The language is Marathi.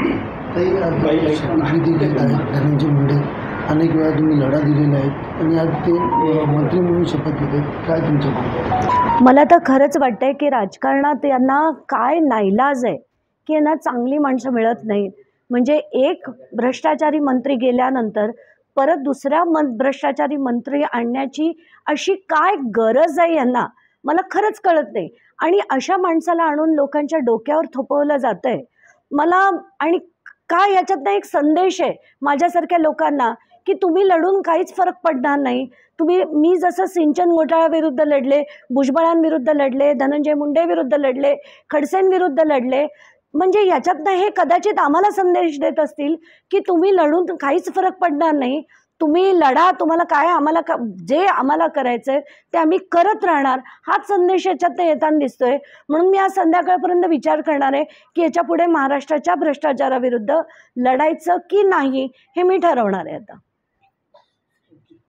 शपथविधी घेत आहेत धनंजय मुंडे, अनेक वेळा तुम्ही लढा दिलेला आहे आणि आज ते मंत्री म्हणून शपथ घेत आहेत, काय तुमचं म्हणणं? मला तर खरंच वाटतंय की राजकारणात यांना काय नाईलाज आहे की यांना चांगली माणसं मिळत नाहीत. म्हणजे एक भ्रष्टाचारी मंत्री गेल्यानंतर परत दुसऱ्या भ्रष्टाचारी मंत्री आणण्याची अशी काय गरज आहे यांना, मला खरंच कळत नाही. आणि अशा माणसाला आणून लोकांच्या डोक्यावर थोपवलं जातं आहे मला. आणि काय याच्यातनं एक संदेश आहे माझ्यासारख्या लोकांना की तुम्ही लढून काहीच फरक पडणार नाही. मी जसं सिंचन घोटाळ्याविरुद्ध लढले, भुजबळांविरुद्ध लढले, धनंजय मुंडेविरुद्ध लढले, खडसेंविरुद्ध लढले, म्हणजे याच्यातनं हे कदाचित आम्हाला संदेश देत असतील की तुम्ही लढून काहीच फरक पडणार नाही, तुम्ही लढा, तुम्हाला काय जे आम्हाला करायचं आहे ते आम्ही करत राहणार, हाच संदेश याच्यातनं येताना दिसतोय. म्हणून मी आज संध्याकाळपर्यंत विचार करणार आहे की याच्यापुढे महाराष्ट्राच्या भ्रष्टाचाराविरुद्ध लढायचं की नाही हे मी ठरवणार आहे आता.